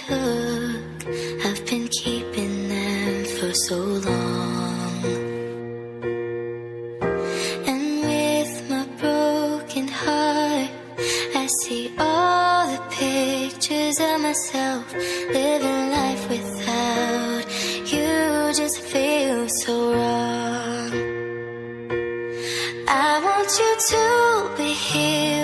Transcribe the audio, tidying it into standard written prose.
took, I've been keeping them for so long. And with my broken heart, I see all the pictures of myself living life without you. Just feels so wrong. I want you to be here